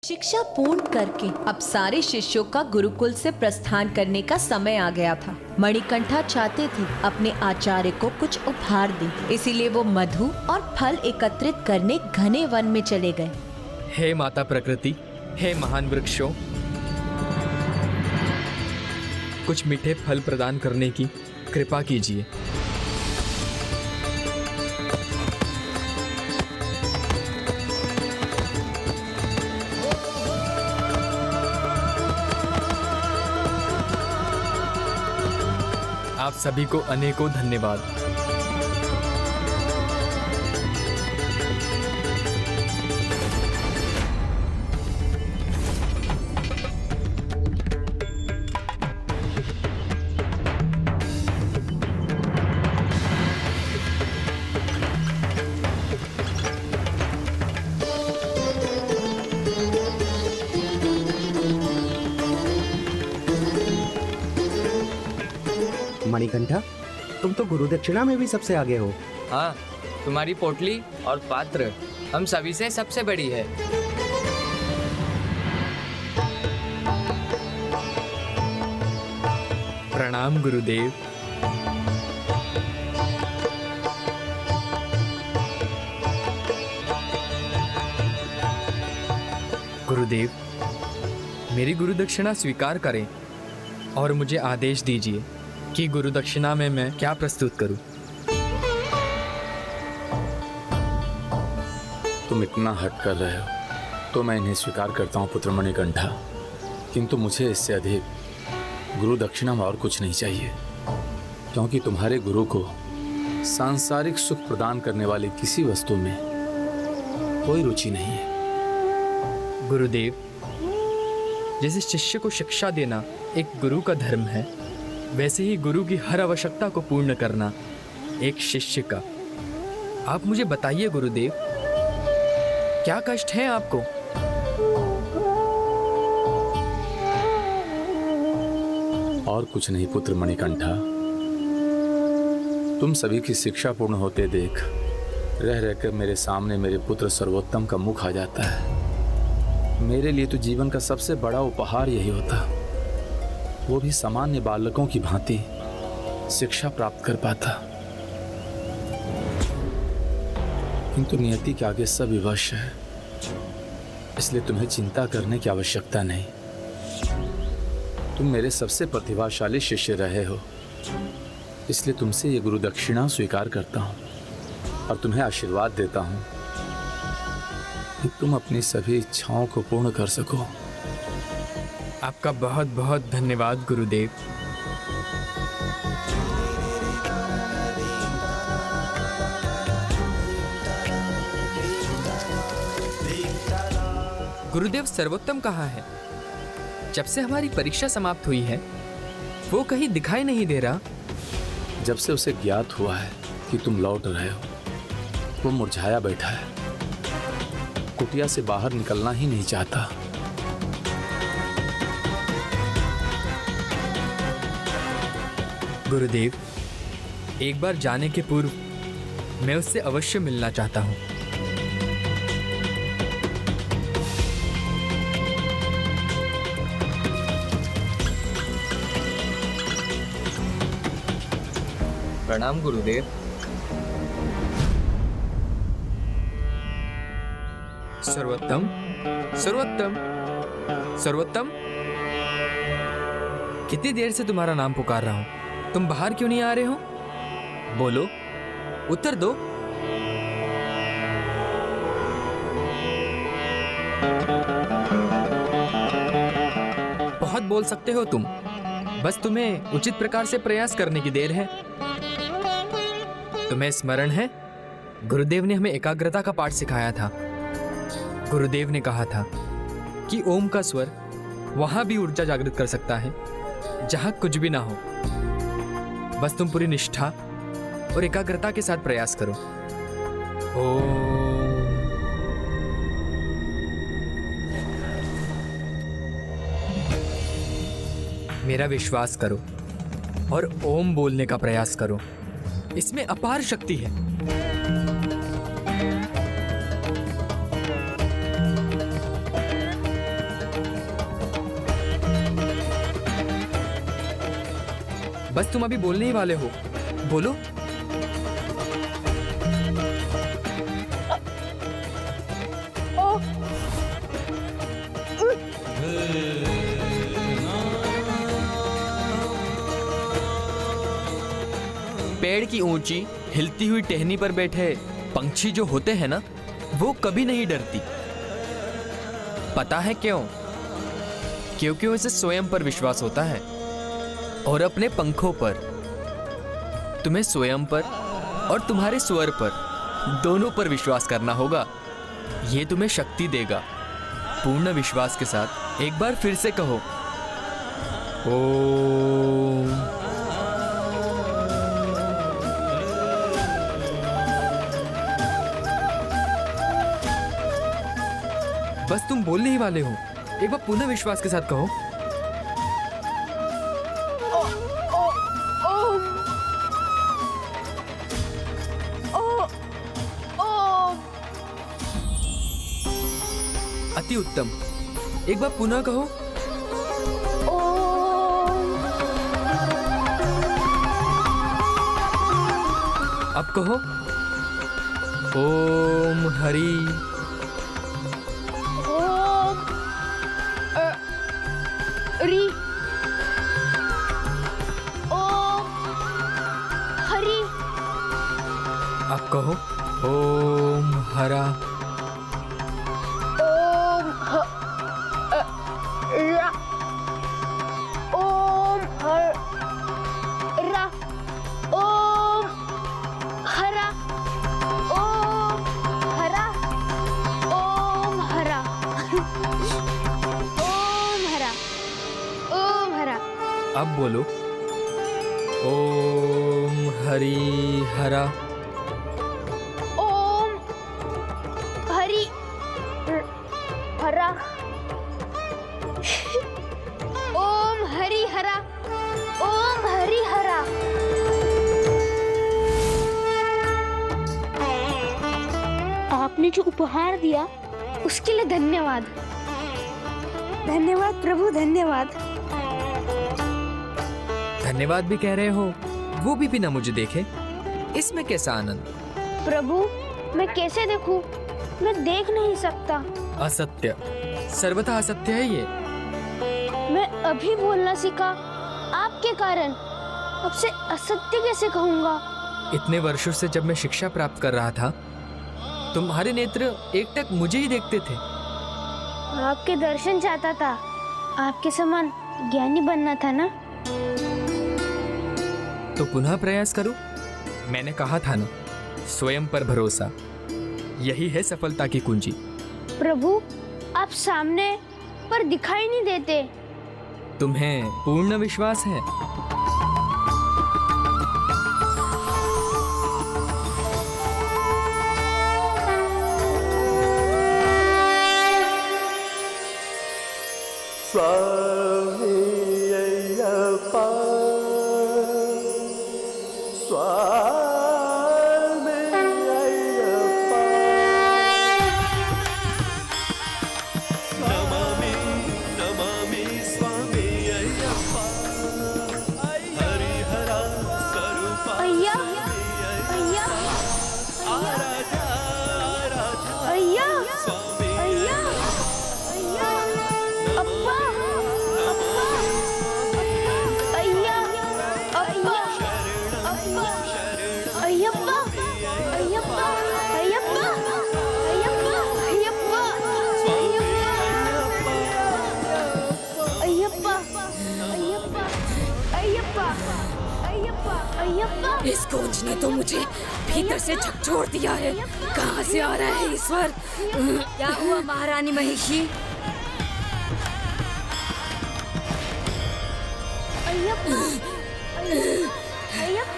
शिक्षा पूर्ण करके अब सारे शिष्यों का गुरुकुल से प्रस्थान करने का समय आ गया था। मणिकंठा चाहते थे अपने आचार्य को कुछ उपहार दें, इसीलिए वो मधु और फल एकत्रित करने घने वन में चले गए। हे माता प्रकृति, हे महान वृक्षों, कुछ मीठे फल प्रदान करने की कृपा कीजिए। आप सभी को अनेकों धन्यवाद। मणिकंठा, तुम तो गुरु दक्षिणा में भी सबसे आगे हो। हाँ, तुम्हारी पोटली और पात्र हम सभी से सबसे बड़ी है। प्रणाम गुरुदेव। गुरुदेव, मेरी गुरु दक्षिणा स्वीकार करें और मुझे आदेश दीजिए कि गुरु दक्षिणा में मैं क्या प्रस्तुत करूं। तुम इतना हट कर रहे हो तो मैं इन्हें स्वीकार करता हूँ पुत्र मणिकंठा, किंतु मुझे इससे अधिक गुरु दक्षिणा में और कुछ नहीं चाहिए, क्योंकि तुम्हारे गुरु को सांसारिक सुख प्रदान करने वाली किसी वस्तु में कोई रुचि नहीं है। गुरुदेव, जैसे शिष्य को शिक्षा देना एक गुरु का धर्म है, वैसे ही गुरु की हर आवश्यकता को पूर्ण करना एक शिष्य का। आप मुझे बताइए गुरुदेव, क्या कष्ट है आपको? और कुछ नहीं पुत्र मणिकंठा, तुम सभी की शिक्षा पूर्ण होते देख रह रहकर मेरे सामने मेरे पुत्र सर्वोत्तम का मुख आ जाता है। मेरे लिए तो जीवन का सबसे बड़ा उपहार यही होता, वो भी सामान्य बालकों की भांति शिक्षा प्राप्त कर पाता, किंतु नियति के आगे सब विवश है, इसलिए तुम्हें चिंता करने की आवश्यकता नहीं। तुम मेरे सबसे प्रतिभाशाली शिष्य रहे हो, इसलिए तुमसे ये गुरु दक्षिणा स्वीकार करता हूँ और तुम्हें आशीर्वाद देता हूँ कि तुम अपनी सभी इच्छाओं को पूर्ण कर सको। आपका बहुत बहुत धन्यवाद गुरुदेव। गुरुदेव, सर्वोत्तम कहाँ है? जब से हमारी परीक्षा समाप्त हुई है वो कहीं दिखाई नहीं दे रहा। जब से उसे ज्ञात हुआ है कि तुम लौट रहे हो, वो मुरझाया बैठा है, कुटिया से बाहर निकलना ही नहीं चाहता। गुरुदेव, एक बार जाने के पूर्व मैं उससे अवश्य मिलना चाहता हूँ। प्रणाम गुरुदेव। सर्वोत्तम, सर्वोत्तम, सर्वोत्तम, कितनी देर से तुम्हारा नाम पुकार रहा हूं, तुम बाहर क्यों नहीं आ रहे हो? बोलो, उत्तर दो। बहुत बोल सकते हो तुम, बस तुम्हें उचित प्रकार से प्रयास करने की देर है। तुम्हें स्मरण है, गुरुदेव ने हमें एकाग्रता का पाठ सिखाया था। गुरुदेव ने कहा था कि ओम का स्वर वहां भी ऊर्जा जागृत कर सकता है जहां कुछ भी ना हो। बस तुम पूरी निष्ठा और एकाग्रता के साथ प्रयास करो। ओम। मेरा विश्वास करो और ओम बोलने का प्रयास करो, इसमें अपार शक्ति है। बस तुम अभी बोलने ही वाले हो, बोलो। पेड़ की ऊंची हिलती हुई टहनी पर बैठे पंछी जो होते हैं ना, वो कभी नहीं डरती। पता है क्यों? क्योंकि उसे स्वयं पर विश्वास होता है और अपने पंखों पर। तुम्हें स्वयं पर और तुम्हारे स्वर पर, दोनों पर विश्वास करना होगा। ये तुम्हें शक्ति देगा। पूर्ण विश्वास के साथ एक बार फिर से कहो, ओम। बस तुम बोलने ही वाले हो, एक बार पुनः विश्वास के साथ कहो। अति उत्तम, एक बार पुनः कहो। अब कहो, ओम हरि। री। ओम हरि। अब कहो, ओम हरा। ओम रा। ओम रा। ओम हरा। ओम हरा। ओम हरा। ओम हरा। ओम हरा। अब बोलो, ओम हरि हरा। ओम हरि हरा। ओम हरि हरा। ओम हरि हरा। आपने जो उपहार दिया उसके लिए धन्यवाद। धन्यवाद प्रभु, धन्यवाद। धन्यवाद भी कह रहे हो, वो भी बिना मुझे देखे? इसमें कैसा आनंद? प्रभु, मैं कैसे देखूं? मैं देख नहीं सकता। असत्य, सर्वथा असत्य है ये। मैं अभी बोलना सीखा आपके कारण, अब से असत्य कैसे कहूंगा? इतने वर्षों से जब मैं शिक्षा प्राप्त कर रहा था, तुम्हारे नेत्र एकटक मुझे ही देखते थे। आपके दर्शन चाहता था, आपके समान ज्ञानी बनना था ना। तो पुनः प्रयास करो। मैंने कहा था ना, स्वयं पर भरोसा, यही है सफलता की कुंजी। प्रभु, आप सामने पर दिखाई नहीं देते। तुम्हें पूर्ण विश्वास है? स्वामी अय्यप्पा, स्वामी अय्यप्पा, नमामि नमामि स्वामी अय्यप्पा, हरिहरा स्वरूपा अय्या, अय्या, आराधा आराधा अय्या, स्वामी अय्या, अय्या, अप्पा, अय्या, अप्पा, अप्पा, अय्यप्पा, अय्यप्पा, अय्यप्पा, अय्यप्पा, अय्यप्पा, अय्यप्पा, अय्यप्पा, अय्यप्पा, अय्यप्पा। इस गूंज ने तो मुझे भीतर से झकझोर दिया है। कहाँ से आ रहा है ईश्वर? क्या हुआ महारानी महिषी? अय्यप्पा, अय्यप्पा,